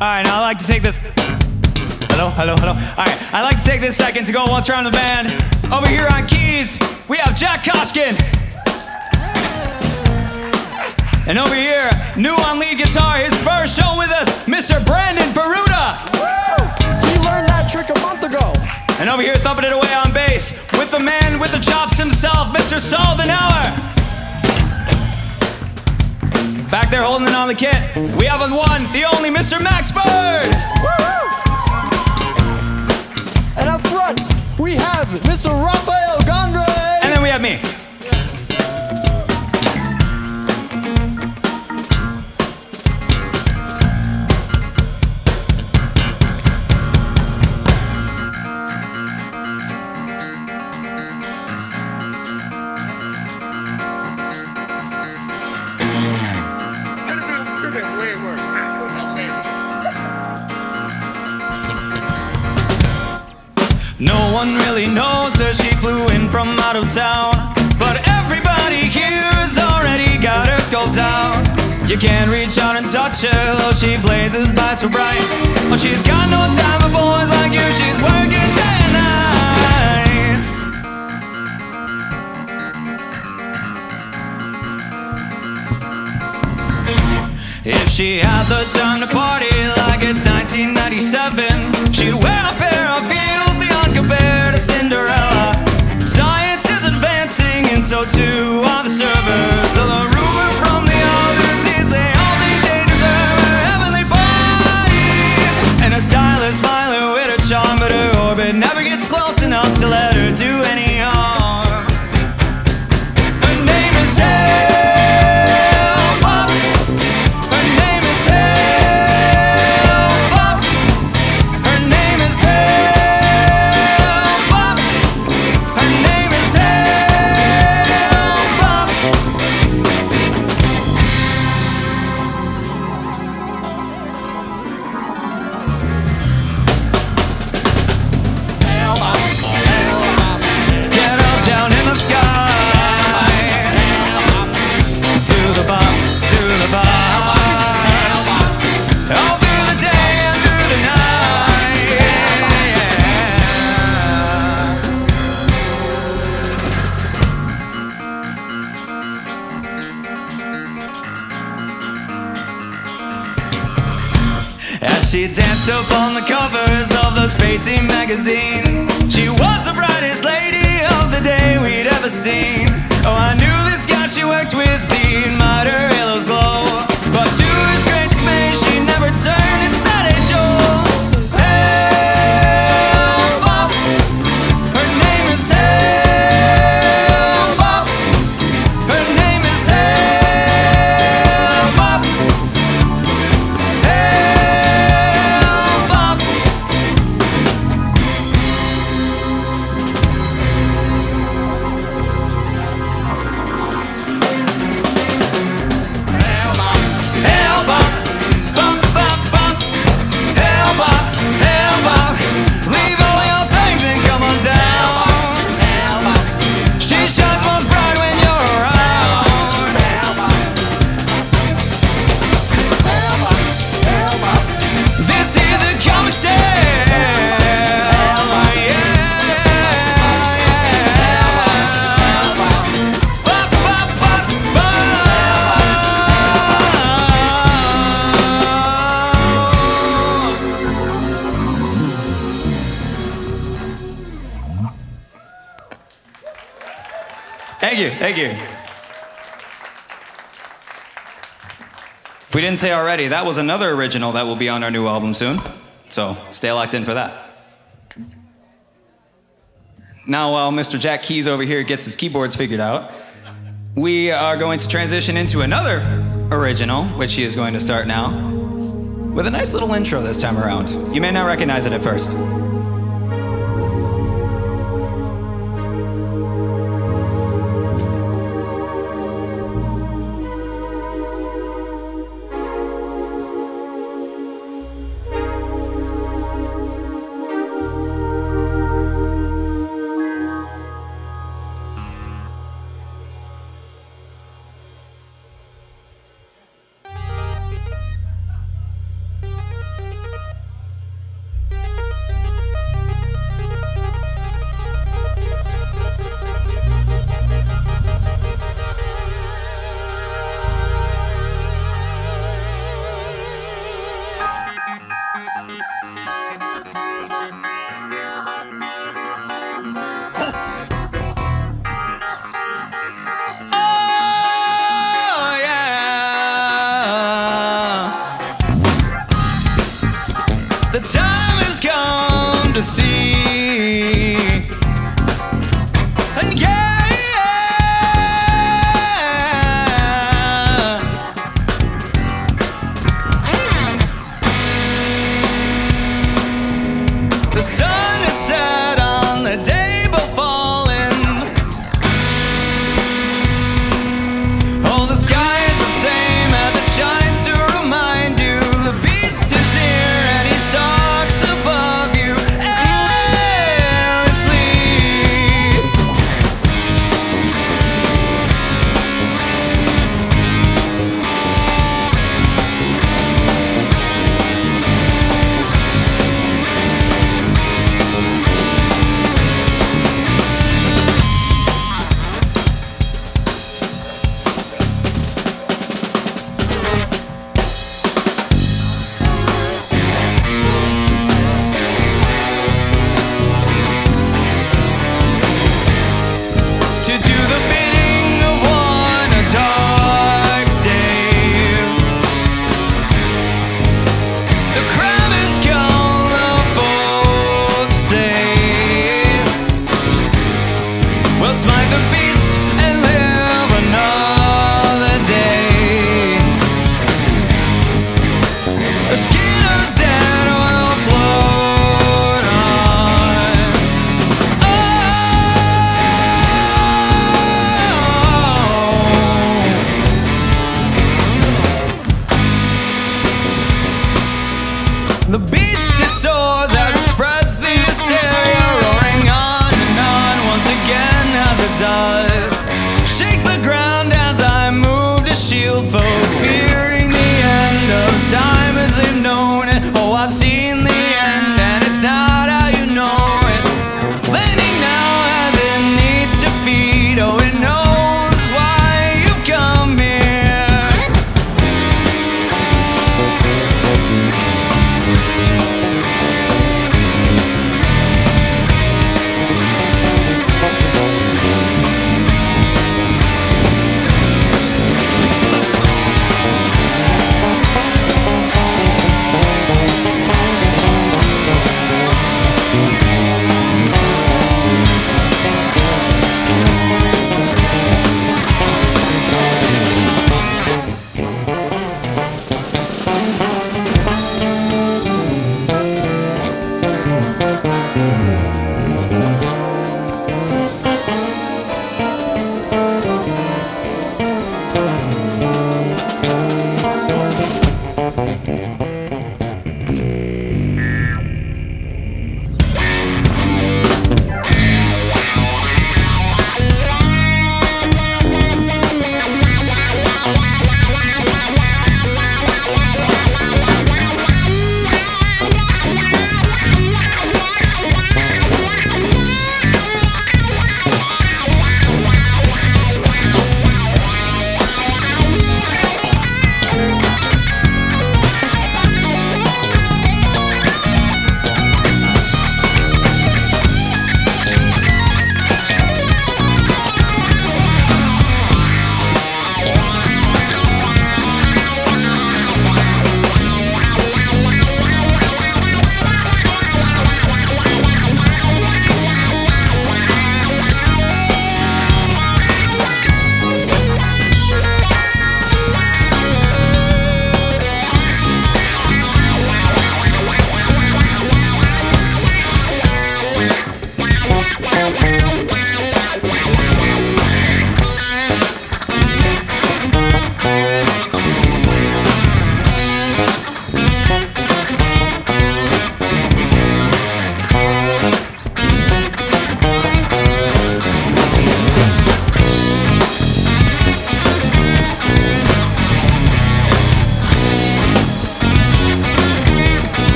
Alright, now I'd like to take this... Hello? Alright, I'd like to take this second to go once around the band. Over here on keys, we have Jack Koshkin. And over here, new on lead guitar, his first show with us, Mr. Brandon Peruta. He learned that trick a month ago. And over here, thumping it away on bass, with the man with the chops himself, Mr. Saldenauer. Back there holding it on the kit, we have the one, the only Mr. Max Bird. And up front, we have Mr. Rafael Gondre. And then we have me. No one really knows her, she flew in from out of town. But everybody here's already got her scoped out. You can't reach out and touch her, though she blazes by so bright. Oh, she's got no time for boys like you, she's working day and night. If she had the time to party like it's 1997, she'd wear a pair of heels beyond compare to Cinderella. Science is advancing and so too are the servers. So the rumor from the others is they all think they deserve a heavenly body. And a stylish smiler with a charm, but her orbit never gets close enough to let her do any harm. Her name is Elba. Her name is Elba. Her name is Elba. Her name is Elba. Get up down in the sky. Do the bop, do the bop. All through the day and through the night. As she danced up on the covers of the spacey magazines, she was the brightest lady of the day we'd ever seen. Oh, I knew this guy she worked with, he admired her halos glow. But to his great dismay, she never turned and said, "Hey, Joel." Elba. Her name is Elba. Her name is Elba. Elba. Elba, bump, bump, bump. Elba, Elba, leave all your things and come on down. She shines most bright when you're around. This is the comic Bop, bop, bop, bop. Thank you, thank you. If we didn't say already, that was another original that will be on our new album soon. So stay locked in for that. Now, while Mr. Jack Keys over here gets his keyboards figured out, we are going to transition into another original, which he is going to start now, with a nice little intro this time around. You may not recognize it at first.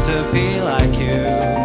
to be like you.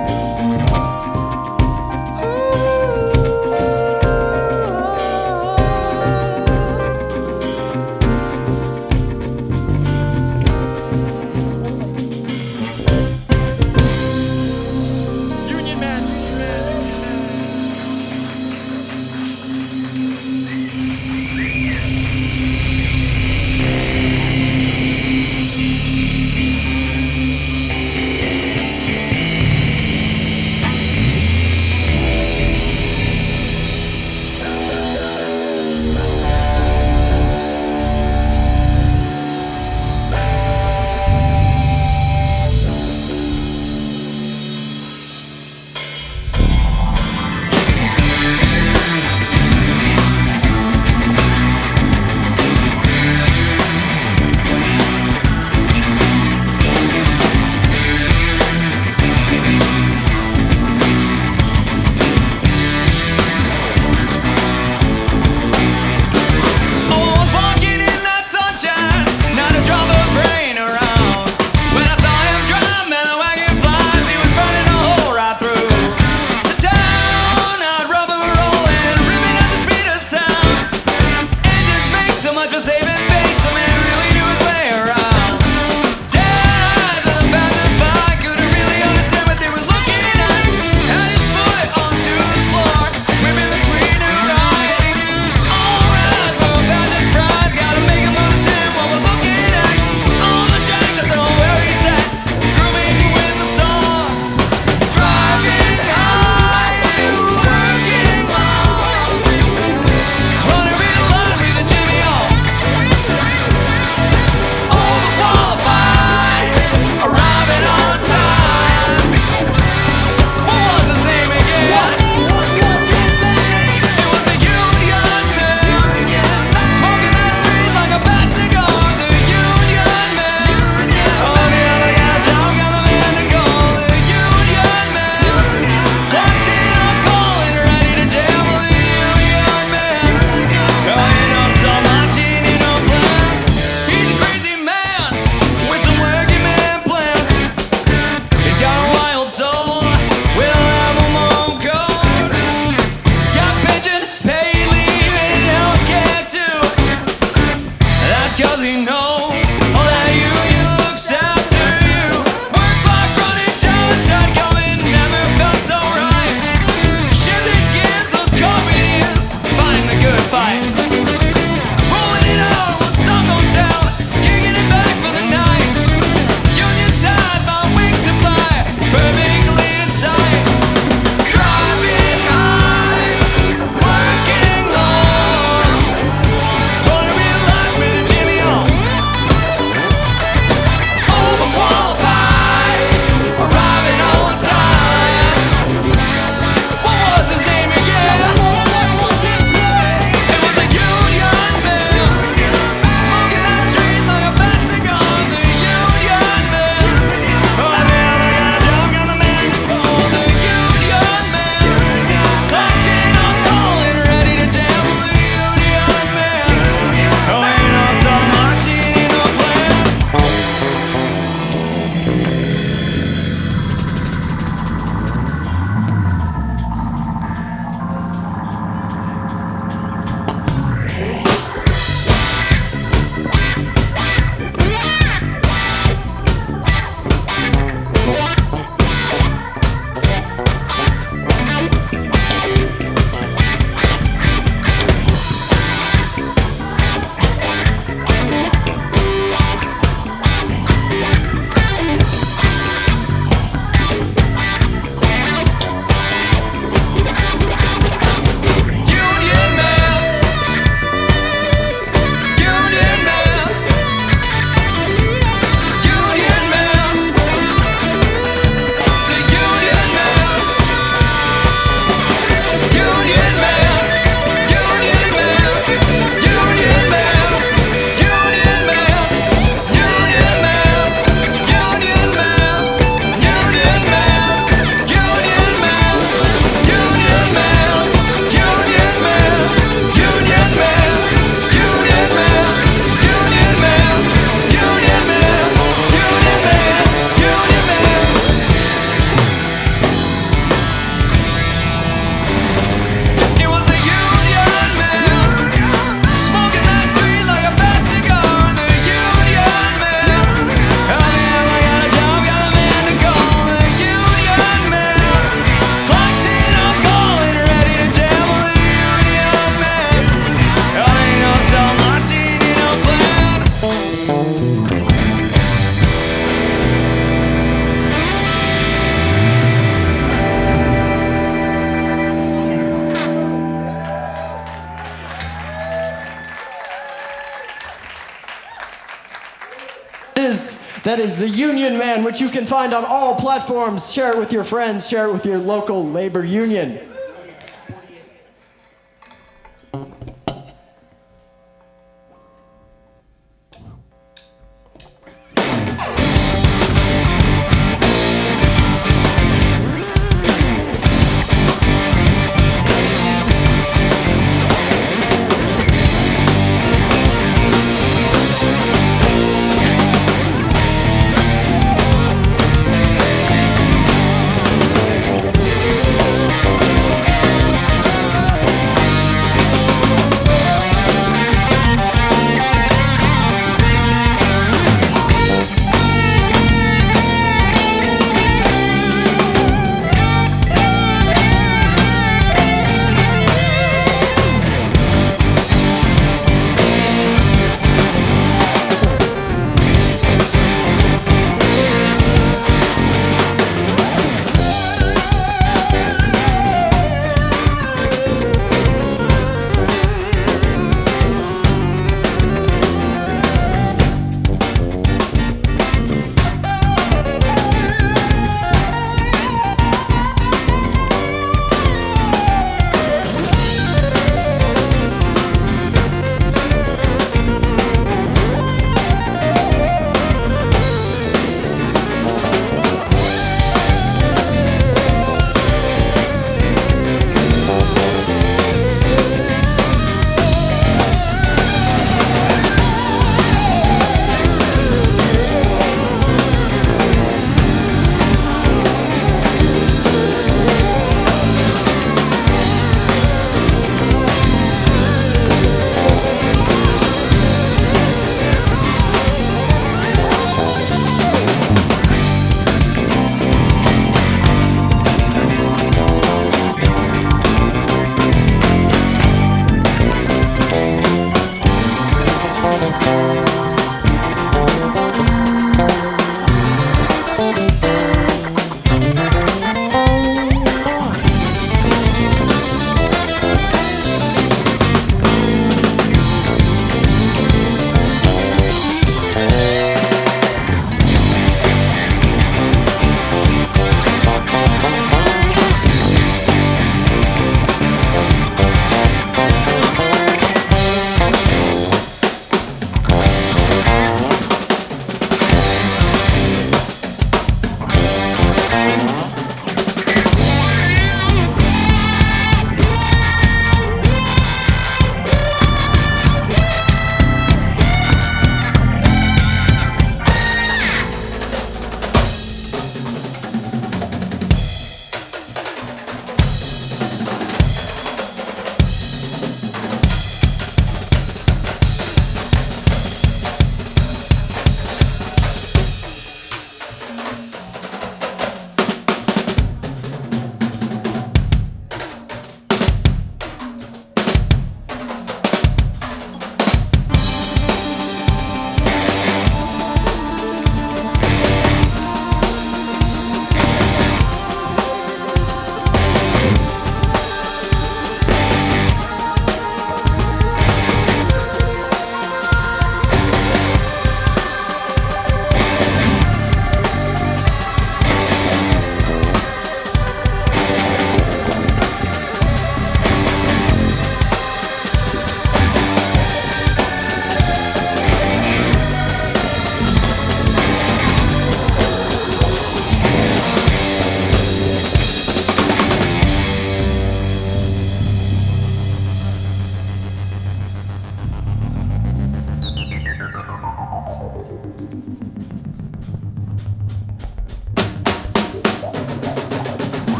That is the Union Man, which you can find on all platforms. Share it with your friends, share it with your local labor union.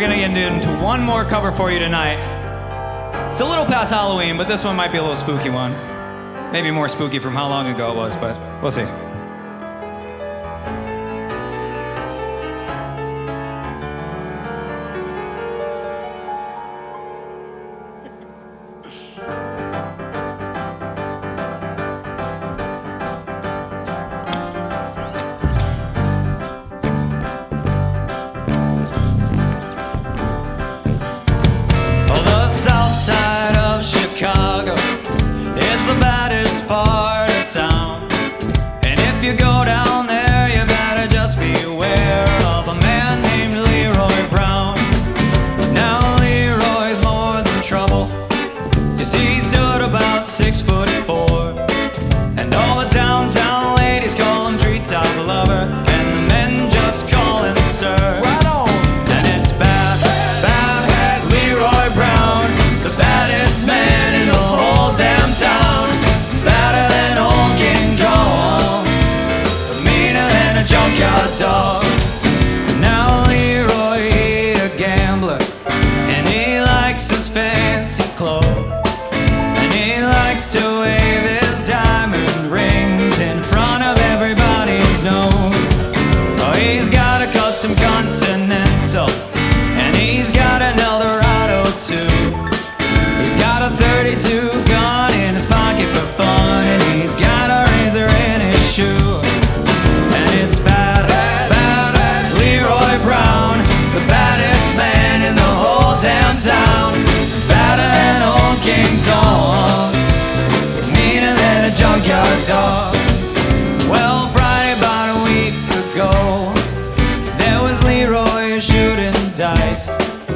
gonna get into one more cover for you tonight. It's a little past Halloween, but this one might be a little spooky one. Maybe more spooky from how long ago it was, but we'll see. Chicago is the baddest part of town. And if you go down there, you better just beware of a man named Leroy Brown. Now Leroy's more than trouble. You see, he stood about 6'4", and all the downtown ladies call him treetop lover, and the men just call him sir. Right on. And it's bad, bad Leroy Brown, the baddest man in the whole damn town. Better than old King Kong, meaner than a junkyard dog. Now Leroy, he a gambler, and he likes his fancy clothes, and he likes to wave his diamond rings in front of everybody's nose. Oh, he's got a custom Continental, and he's got an Eldorado too. He's got a 32 gun in his pocket for fun, and he's got a razor in his shoe. And it's bad, bad Leroy Brown, the baddest man in the whole damn town. Better than old King Kong, meaner than a junkyard dog. Well, Friday about a week ago, there was Leroy shooting dice,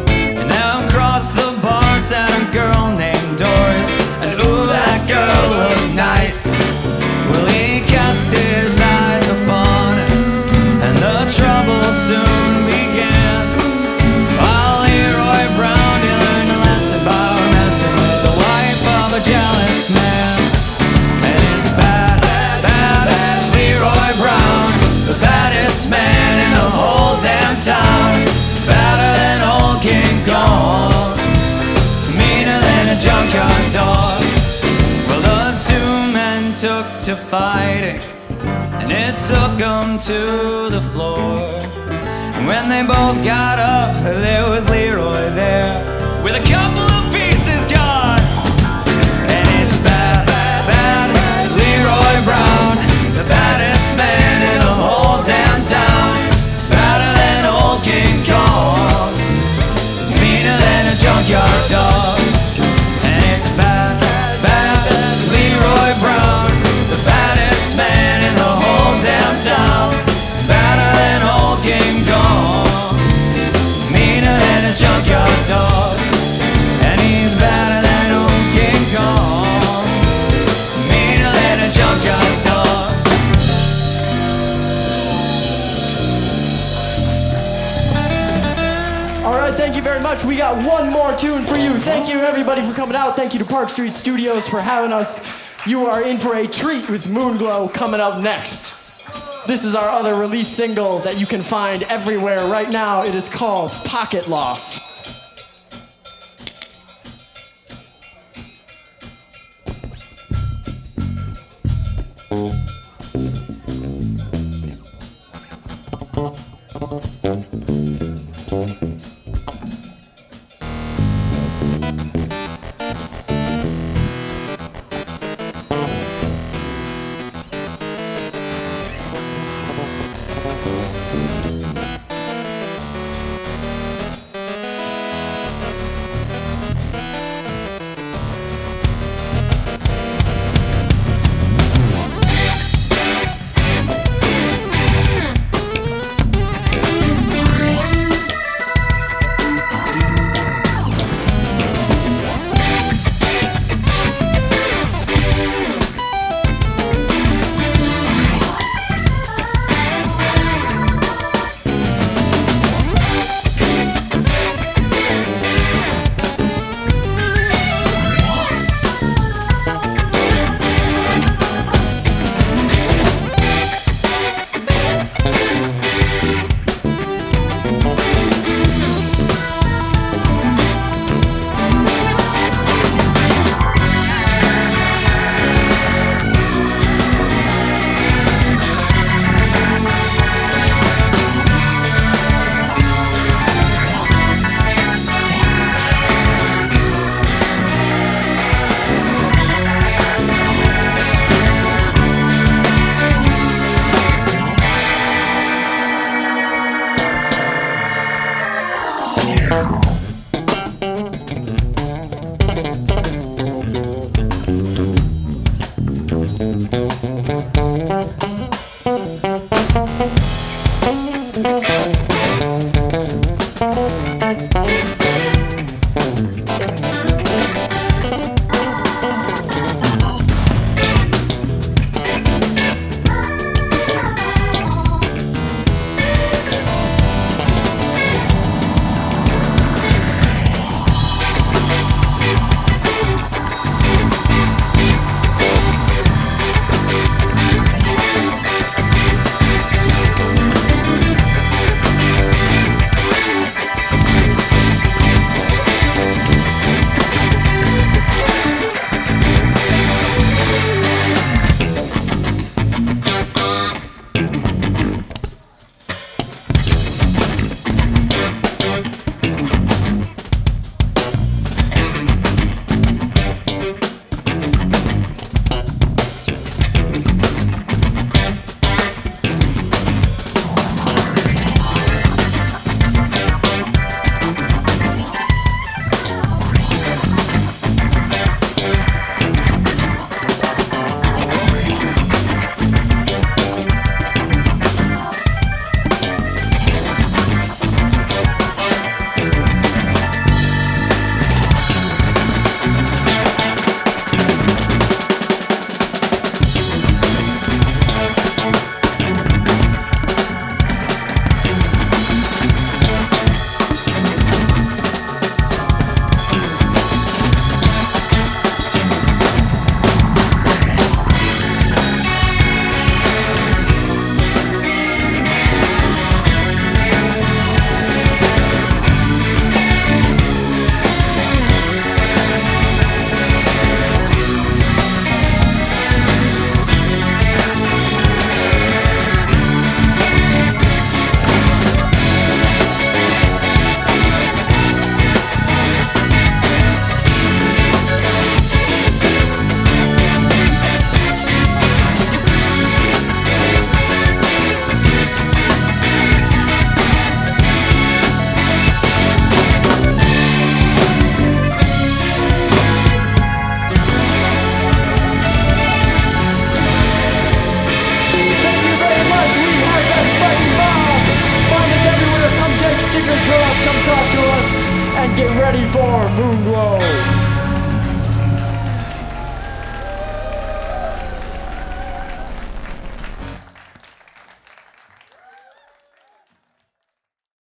and out across the bar sat a girl named Doris, and ooh, that girl looked nice. Well, he cast his eyes upon her, and the trouble soon began. While Leroy Brown, he learned a lesson by messing with the wife of a jealous man. And it's bad, bad Leroy Brown, the baddest man in the whole damn town. Better than old King Kong, meaner than a junkyard dog. Well, the two men took to fighting, and it took them to the floor. And when they both got up, there was Leroy there with a couple of pieces gone. And it's bad, bad Leroy Brown, the baddest man in the whole damn town. Better than old King Kong, meaner than a junkyard dog. And it's bad, bad Leroy Brown, the baddest man in the whole damn town. Better than old King Kong, meaner than a junkyard dog. And he's better than old King Kong, meaner than a junkyard dog. All right, thank you very much. We got one more tune for you. Thank you, everybody, for coming out. Thank you to Park Street Studios for having us. You are in for a treat with Moonglow coming up next. This is our other release single that you can find everywhere right now. It is called Pocket Loss. ready for Moonglow.